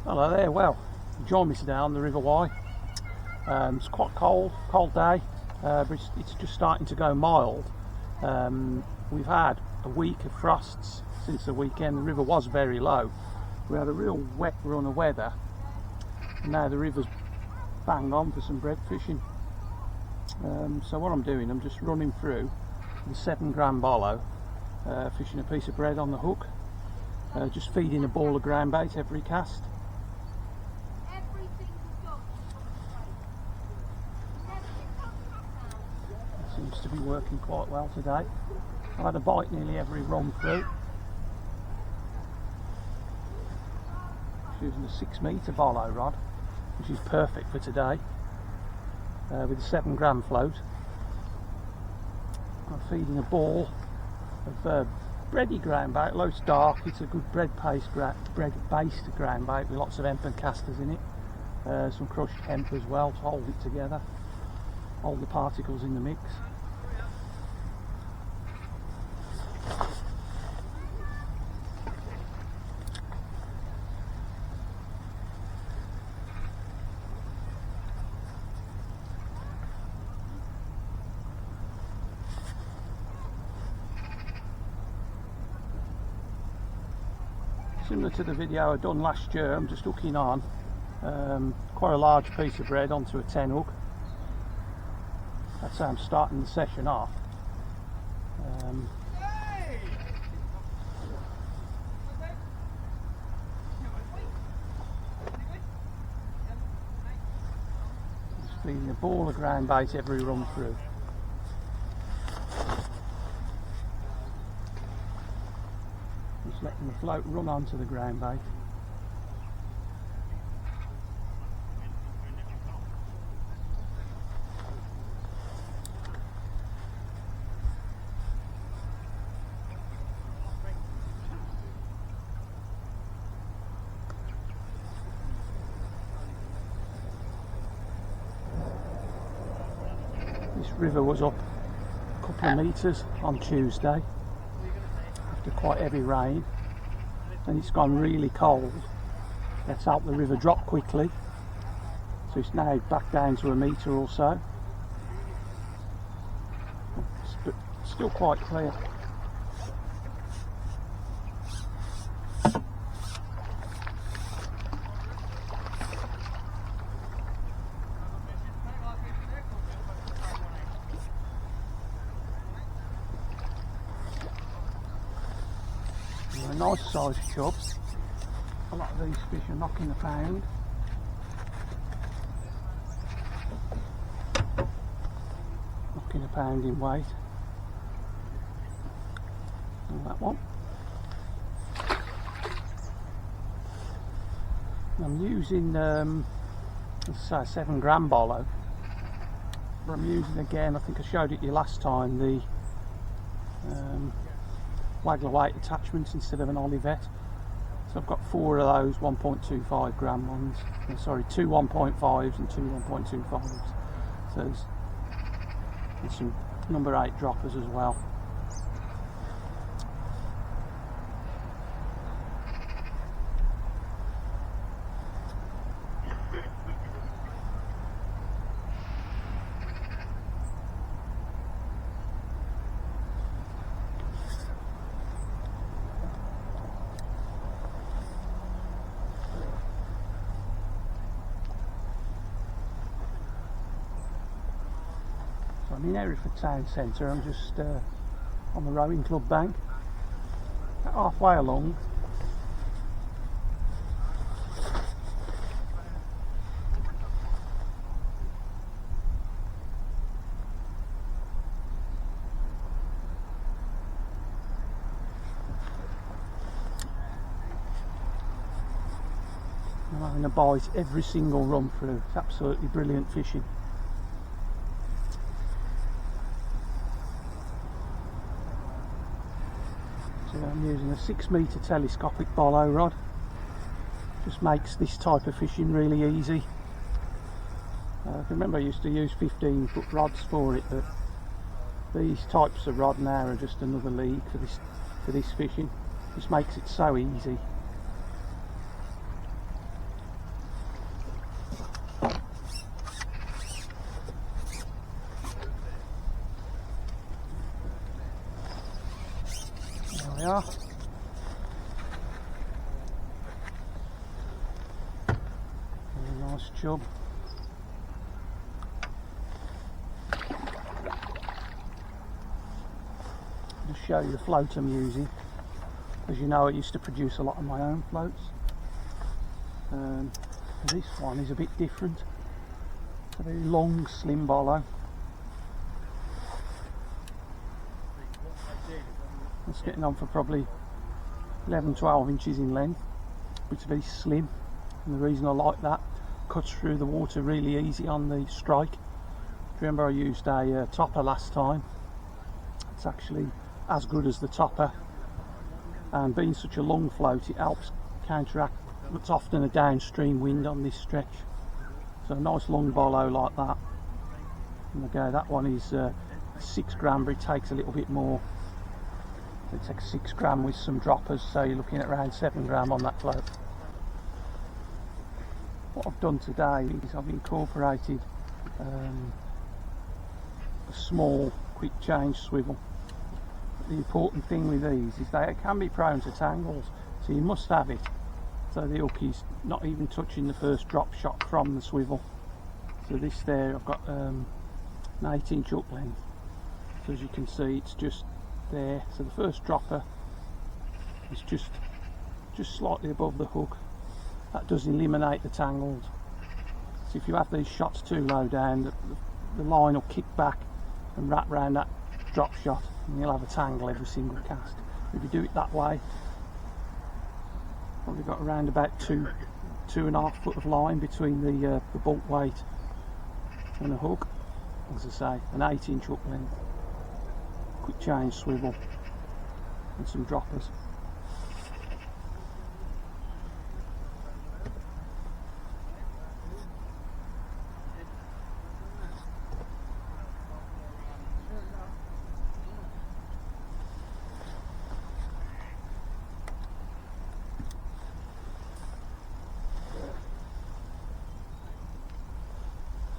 Hello there. Well, join me today on the River Wye. It's quite cold day, but it's just starting to go mild. We've had a week of frosts since the weekend. The river was very low. We had a real wet run of weather, and now the river's bang on for some bread fishing. So what I'm doing, I'm just running through the 7 gram Bolo, fishing a piece of bread on the hook, just feeding a ball of ground bait every cast. Seems to be working quite well today. I've had a bite nearly every run through. Using a 6 metre Bolo rod, which is perfect for today, with a 7 gram float. I'm feeding a ball of bready ground bait, although it's dark. It's a good bread-based ground bait with lots of hemp and casters in it. Some crushed hemp as well to hold it together, hold the particles in the mix. Similar to the video I done last year, I'm just hooking on quite a large piece of bread onto a 10 hook. That's how I'm starting the session off. Just feeding a ball of ground bait every run through. Just letting the float run onto the ground bait. This river was up a couple of metres on Tuesday after quite heavy rain, and it's gone really cold. That's helped the river drop quickly, so it's now back down to a metre or so. But still quite clear. A nice sized chub. A lot of these fish are knocking a pound. Knocking a pound in weight. And that one. I'm using, as I say, 7 gram Bolo. But I'm using again, I think I showed it you last time, the waggler weight attachments instead of an Olivet. So I've got 4 of those 1.25 gram ones. Sorry, 2 1.5s and 2 1.25s. So there's some number 8 droppers as well. I'm in Hereford town centre. I'm just on the rowing club bank, about halfway along. I'm having a bite every single run through. It's absolutely brilliant fishing. I'm using a 6 metre telescopic Bolo rod. Just makes this type of fishing really easy. I remember I used to use 15-foot rods for it, but these types of rod now are just another league for this fishing. Just makes it so easy. they are. Very nice chub. Just show you the float I'm using. As you know, I used to produce a lot of my own floats. This one is a bit different. It's a very long, slim bolo. It's getting on for probably 11-12 inches in length, but it's very slim, and the reason I like that, cuts through the water really easy on the strike. Remember I used a topper last time. It's actually as good as the topper, and being such a long float it helps counteract what's often a downstream wind on this stretch. So a nice long bolo like that. And again, that one is 6 gram, but it takes a little bit more. It takes 6 gram with some droppers, so you're looking at around 7 gram on that float. What I've done today is I've incorporated a small quick change swivel. The important thing with these is they can be prone to tangles, so you must have it so the hook is not even touching the first drop shot from the swivel. So this there, I've got an 8-inch hook length, so as you can see it's just there, so the first dropper is just slightly above the hook. That does eliminate the tangles. So if you have these shots too low down, the line will kick back and wrap round that drop shot, and you'll have a tangle every single cast. If you do it that way, probably got around about 2.5 foot of line between the bulk weight and the hook. As I say, an 8-inch hook length, quick change swivel, and some droppers.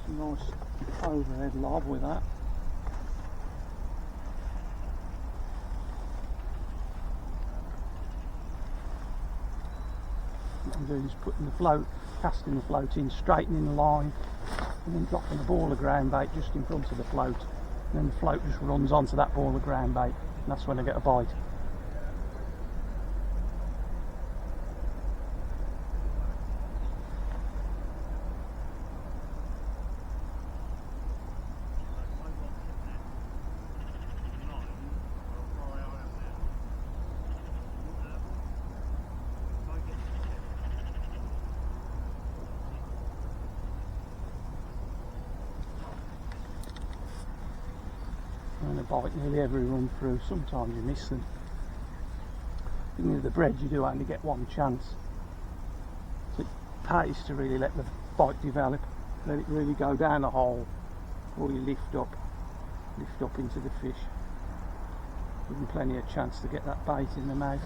Nice overhead lob with that. What I'm doing is putting the float, casting the float in, straightening the line, and then dropping a ball of ground bait just in front of the float. And then the float just runs onto that ball of ground bait, and that's when I get a bite. And a bite nearly every run through. Sometimes you miss them. With the bread you do only get one chance, so it pays to really let the bite develop, let it really go down the hole before you lift up into the fish. Give them plenty of chance to get that bait in the mouth.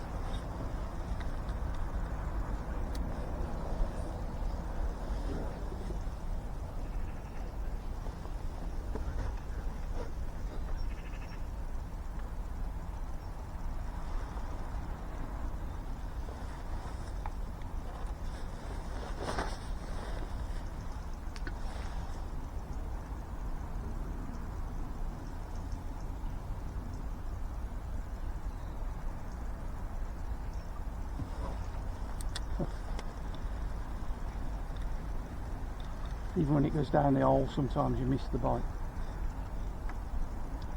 Even when it goes down the hole, sometimes you miss the bite.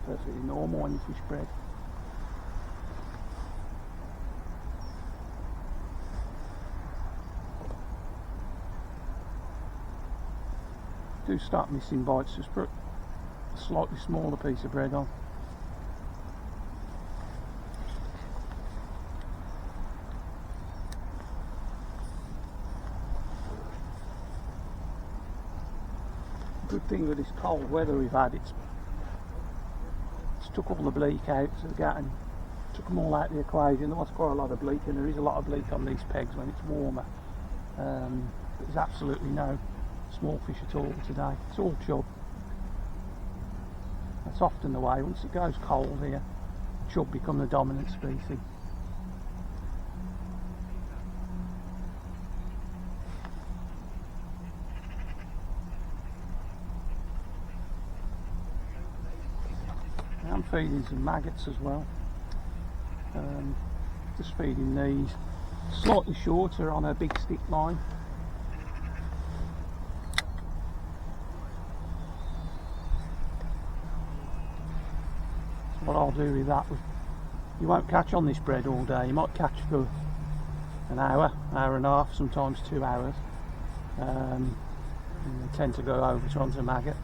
Perfectly normal when you fish bread. Do start missing bites, just put a slightly smaller piece of bread on. Good thing with this cold weather we've had, it's took all the bleak out of the gat and took them all out of the equation. There was quite a lot of bleak, and there is a lot of bleak on these pegs when it's warmer. There's absolutely no small fish at all today. It's all chub. That's often the way. Once it goes cold here, chub become the dominant species. feeding some maggots as well. Just feeding these, slightly shorter on a big stick line. So what I'll do with that, you won't catch on this bread all day. You might catch for an hour, hour and a half, sometimes 2 hours. And they tend to go over to onto maggot.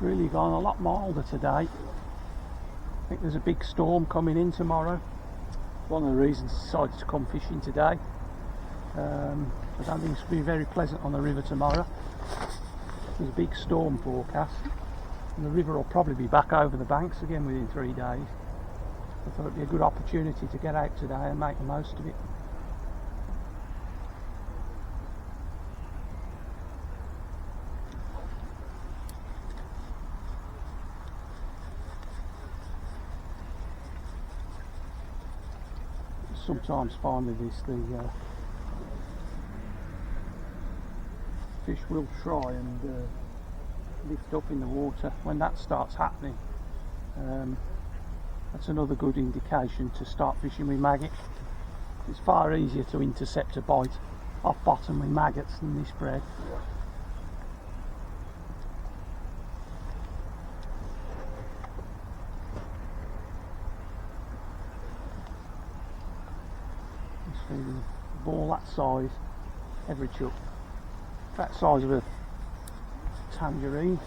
Really gone a lot milder today. I think there's a big storm coming in tomorrow. One of the reasons I decided to come fishing today. I don't think it's going to be very pleasant on the river tomorrow. There's a big storm forecast, and the river will probably be back over the banks again within 3 days. I thought it'd be a good opportunity to get out today and make the most of it. Sometimes find with this, the fish will try and lift up in the water. When that starts happening, that's another good indication to start fishing with maggot. It's far easier to intercept a bite off bottom with maggots than this bread. Feeding a ball that size every chuck, that size of a tangerine.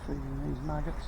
Feeding these maggots.